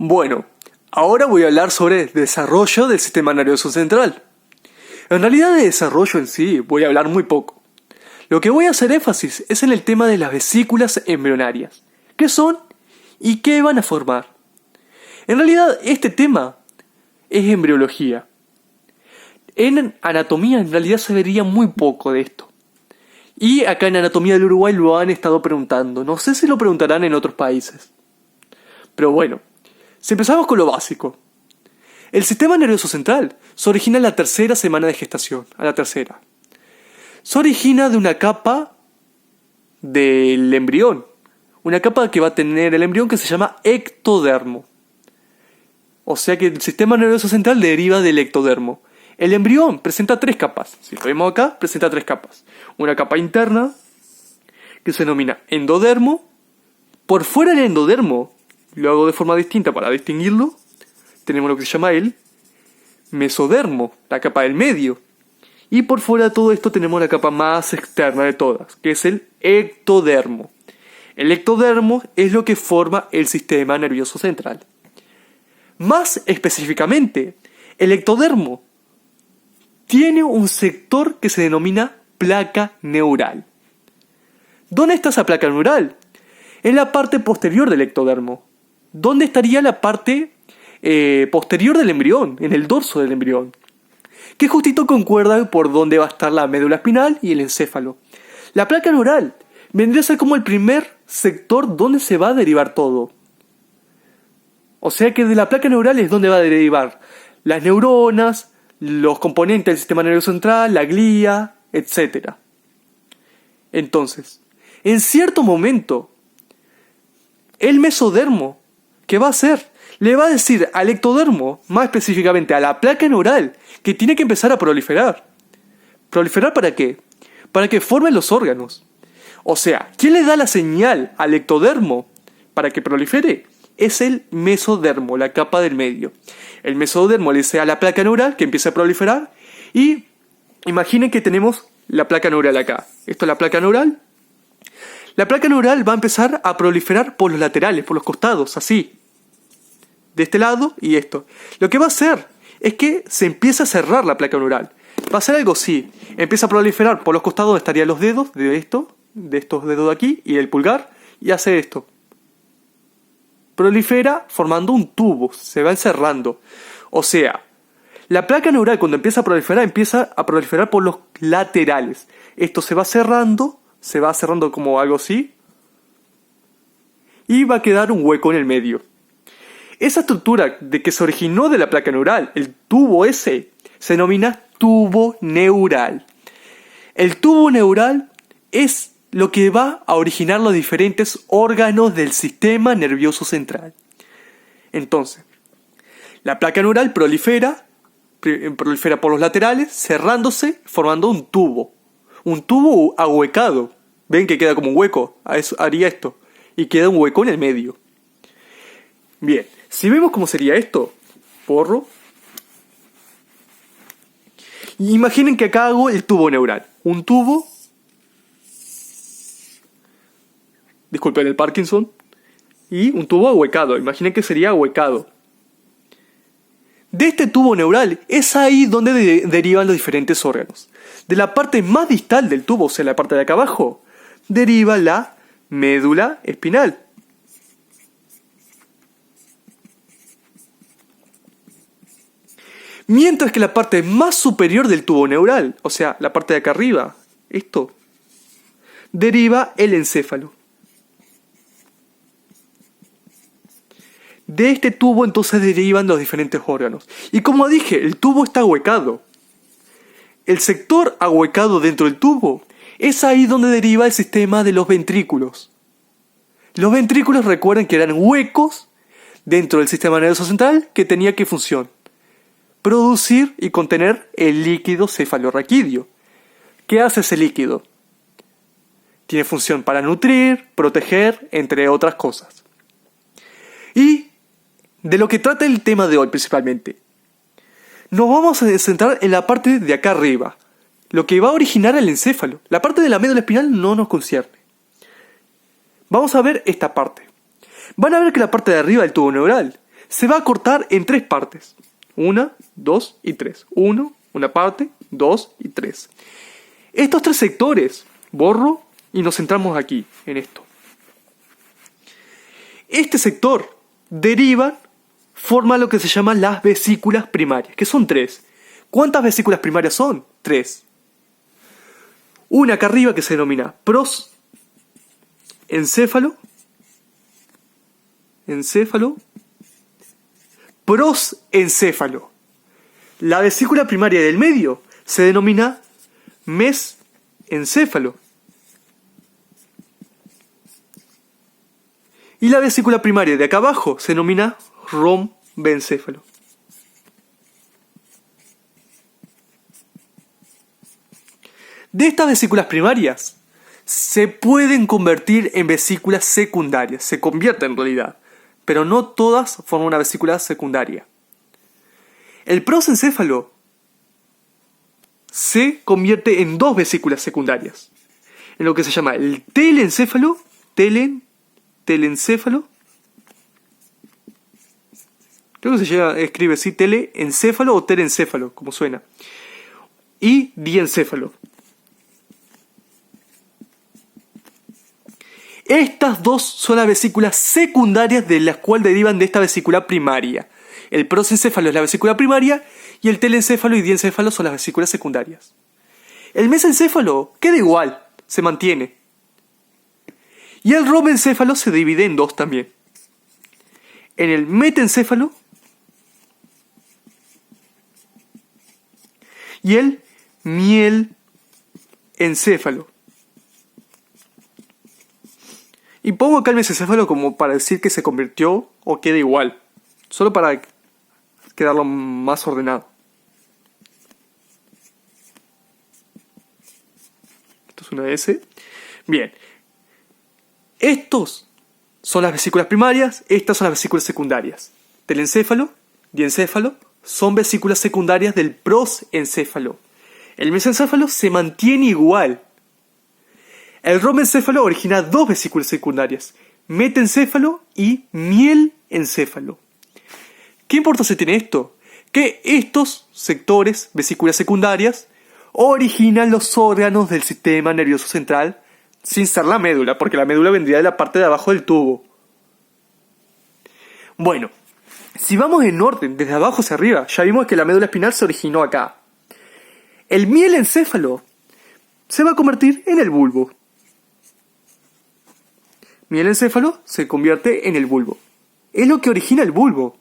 Bueno, ahora voy a hablar sobre el desarrollo del sistema nervioso central. En realidad de desarrollo en sí voy a hablar muy poco. Lo que voy a hacer énfasis es en el tema de las vesículas embrionarias. ¿Qué son y qué van a formar? En realidad este tema es embriología. En anatomía en realidad se vería muy poco de esto. Y acá en Anatomía del Uruguay lo han estado preguntando. No sé si lo preguntarán en otros países. Pero bueno, si empezamos con lo básico. El sistema nervioso central se origina en la tercera semana de gestación, a la tercera. Se origina de una capa del embrión. Una capa que va a tener el embrión que se llama ectodermo. O sea que el sistema nervioso central deriva del ectodermo. El embrión presenta tres capas. Si lo vemos acá, presenta tres capas. Una capa interna, que se denomina endodermo. Por fuera del endodermo, lo hago de forma distinta para distinguirlo, tenemos lo que se llama el mesodermo, la capa del medio. Y por fuera de todo esto tenemos la capa más externa de todas, que es el ectodermo. El ectodermo es lo que forma el sistema nervioso central. Más específicamente, el ectodermo tiene un sector que se denomina placa neural. ¿Dónde está esa placa neural? En la parte posterior del ectodermo. ¿Dónde estaría la parte posterior del embrión? En el dorso del embrión. Que justito concuerda por dónde va a estar la médula espinal y el encéfalo. La placa neural vendría a ser como el primer sector donde se va a derivar todo. O sea que de la placa neural es donde va a derivar las neuronas, los componentes del sistema nervioso central, la glía, etc. Entonces, en cierto momento, el mesodermo, ¿qué va a hacer? Le va a decir al ectodermo, más específicamente a la placa neural, que tiene que empezar a proliferar. ¿Proliferar para qué? Para que formen los órganos. O sea, ¿quién le da la señal al ectodermo para que prolifere? Es el mesodermo, la capa del medio. El mesodermo le dice a la placa neural que empiece a proliferar y imaginen que tenemos la placa neural acá. Esto es la placa neural. La placa neural va a empezar a proliferar por los laterales, por los costados, así. De este lado y esto. Lo que va a hacer es que se empieza a cerrar la placa neural. Va a ser algo así. Empieza a proliferar por los costados donde estarían los dedos de estos dedos de aquí y el pulgar y hace esto. Prolifera formando un tubo, se va encerrando. O sea, la placa neural cuando empieza a proliferar por los laterales. Esto se va cerrando como algo así. Y va a quedar un hueco en el medio. Esa estructura de que se originó de la placa neural, el tubo ese, se denomina tubo neural. El tubo neural es lo que va a originar los diferentes órganos del sistema nervioso central. Entonces, la placa neural prolifera por los laterales, cerrándose, formando un tubo ahuecado. ¿Ven que queda como un hueco? Haría esto. Y queda un hueco en el medio. Bien, si vemos cómo sería esto, porro. Imaginen que acá hago el tubo neural. Un tubo. Disculpen el Parkinson. Y un tubo ahuecado. Imaginen que sería ahuecado. De este tubo neural es ahí donde derivan los diferentes órganos. De la parte más distal del tubo, o sea, la parte de acá abajo, deriva la médula espinal. Mientras que la parte más superior del tubo neural, o sea, la parte de acá arriba, esto, deriva el encéfalo. De este tubo entonces derivan los diferentes órganos. Y como dije, el tubo está ahuecado. El sector ahuecado dentro del tubo es ahí donde deriva el sistema de los ventrículos. Los ventrículos, recuerden que eran huecos dentro del sistema nervioso central que tenía que función: producir y contener el líquido cefalorraquídeo. ¿Qué hace ese líquido? Tiene función para nutrir, proteger, entre otras cosas. Y de lo que trata el tema de hoy principalmente, nos vamos a centrar en la parte de acá arriba, lo que va a originar el encéfalo. La parte de la médula espinal no nos concierne. Vamos a ver esta parte. Van a ver que la parte de arriba del tubo neural se va a cortar en 3 partes. 1, 2 y 3. 1, una parte, 2 y 3. Estos 3 sectores, borro y nos centramos aquí, en esto. Este sector deriva, forma lo que se llama las vesículas primarias, que son 3. ¿Cuántas vesículas primarias son? 3. Una acá arriba que se denomina prosencéfalo, prosencéfalo. La vesícula primaria del medio se denomina mesencéfalo. Y la vesícula primaria de acá abajo se denomina rombencéfalo. De estas vesículas primarias se pueden convertir en vesículas secundarias. Se convierten en realidad, pero no todas forman una vesícula secundaria. El prosencéfalo se convierte en 2 vesículas secundarias, en lo que se llama el telencéfalo, telencéfalo, creo que se escribe así, telencéfalo o telencéfalo, como suena, y diencéfalo. Estas 2 son las vesículas secundarias de las cuales derivan de esta vesícula primaria. El prosencéfalo es la vesícula primaria y el telencéfalo y diencéfalo son las vesículas secundarias. El mesencéfalo queda igual, se mantiene. Y el rombencéfalo se divide en 2 también. En el metencéfalo y el mielencéfalo. Y pongo acá el mesencéfalo como para decir que se convirtió o queda igual. Solo para quedarlo más ordenado. Esto es una S. Bien. Estos son las vesículas primarias, estas son las vesículas secundarias. Telencéfalo, diencéfalo, son vesículas secundarias del prosencéfalo. El mesencéfalo se mantiene igual. El rombencéfalo origina 2 vesículas secundarias, metencéfalo y mielencéfalo. ¿Qué importancia tiene esto? Que estos sectores, vesículas secundarias, originan los órganos del sistema nervioso central sin ser la médula, porque la médula vendría de la parte de abajo del tubo. Bueno, si vamos en orden, desde abajo hacia arriba, ya vimos que la médula espinal se originó acá. El mielencéfalo se va a convertir en el bulbo. Mielencéfalo se convierte en el bulbo. Es lo que origina el bulbo.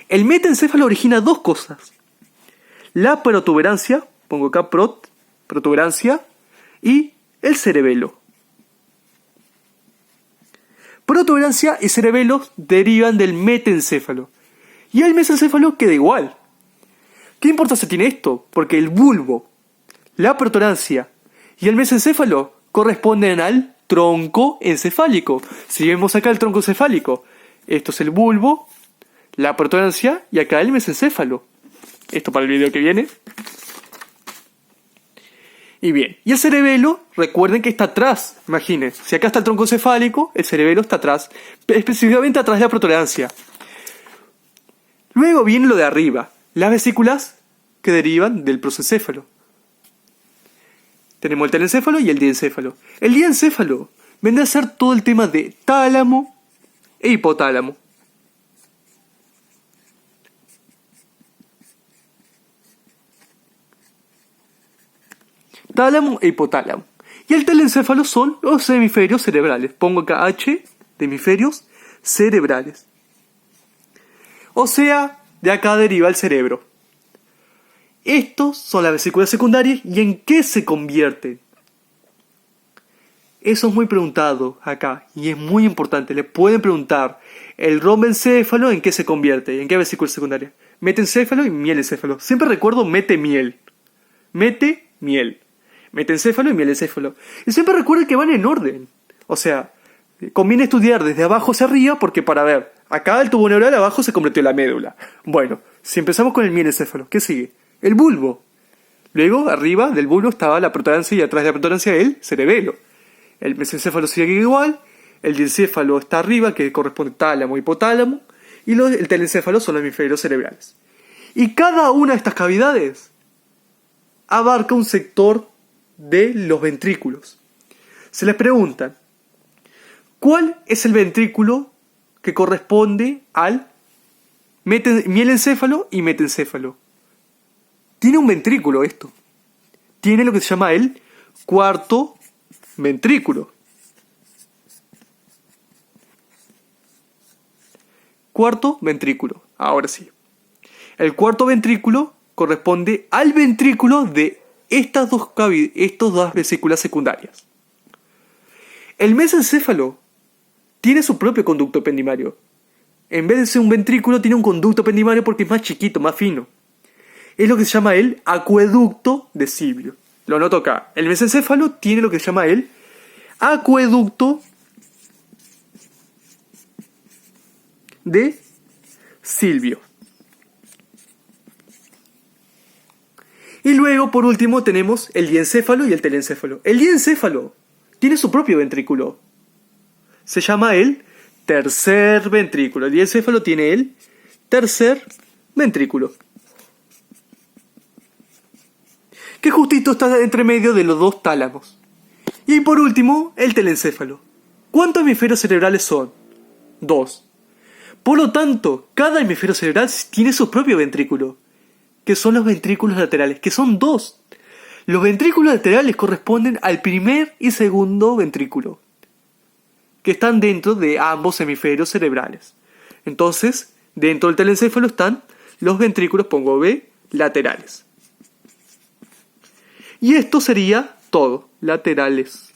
El metencéfalo origina 2 cosas. La protuberancia, pongo acá protuberancia, y el cerebelo. Protuberancia y cerebelo derivan del metencéfalo. Y el mesencéfalo queda igual. ¿Qué importancia tiene esto? Porque el bulbo, la protuberancia y el mesencéfalo corresponden al tronco encefálico. Si vemos acá el tronco encefálico, esto es el bulbo, la protuberancia y acá el mesencéfalo. Esto para el video que viene. Y bien, y el cerebelo, recuerden que está atrás. Imaginen, si acá está el tronco encefálico, el cerebelo está atrás, específicamente atrás de la protuberancia. Luego viene lo de arriba, las vesículas que derivan del prosencéfalo. Tenemos el telencéfalo y el diencéfalo. El diencéfalo vendrá a ser todo el tema de tálamo e hipotálamo. Tálamo e hipotálamo. Y el telencéfalo son los hemisferios cerebrales. Pongo acá H de hemisferios cerebrales. O sea, de acá deriva el cerebro. Estos son las vesículas secundarias y ¿en qué se convierten? Eso es muy preguntado acá y es muy importante. Le pueden preguntar el rombencéfalo en qué se convierte, en qué vesícula secundaria. Metencéfalo y mielencéfalo. Siempre recuerdo mete-miel. Mete-miel. Metencéfalo y mielencéfalo. Y siempre recuerden que van en orden. O sea, conviene estudiar desde abajo hacia arriba porque para ver, acá el tubo neural abajo se convirtió en la médula. Bueno, si empezamos con el mielencéfalo, ¿qué sigue? El bulbo. Luego, arriba del bulbo estaba la protuberancia y atrás de la protuberancia el cerebelo. El mesencéfalo sigue igual. El diencéfalo está arriba, que corresponde tálamo, hipotálamo. y el telencéfalo son los hemisferios cerebrales. Y cada una de estas cavidades abarca un sector de los ventrículos. Se les pregunta, ¿cuál es el ventrículo que corresponde al mielencéfalo y metencéfalo? Tiene un ventrículo esto. Tiene lo que se llama el cuarto ventrículo. Cuarto ventrículo. Ahora sí. El cuarto ventrículo corresponde al ventrículo de estas dos vesículas secundarias. El mesencéfalo tiene su propio conducto ependimario. En vez de ser un ventrículo, tiene un conducto ependimario porque es más chiquito, más fino. Es lo que se llama el acueducto de Silvio. Lo noto acá. El mesencéfalo tiene lo que se llama el acueducto de Silvio. Y luego, por último, tenemos el diencéfalo y el telencéfalo. El diencéfalo tiene su propio ventrículo. Se llama el tercer ventrículo. El diencéfalo tiene el tercer ventrículo, que justito está entre medio de los dos tálamos. Y por último, el telencéfalo. ¿Cuántos hemisferios cerebrales son? 2. Por lo tanto, cada hemisferio cerebral tiene su propio ventrículo, que son los ventrículos laterales, que son 2. Los ventrículos laterales corresponden al primer y segundo ventrículo, que están dentro de ambos hemisferios cerebrales. Entonces, dentro del telencéfalo están los ventrículos, pongo B, laterales. Y esto sería todo, laterales.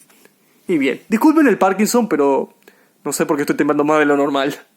Y bien, disculpen el Parkinson, pero no sé por qué estoy temblando más de lo normal.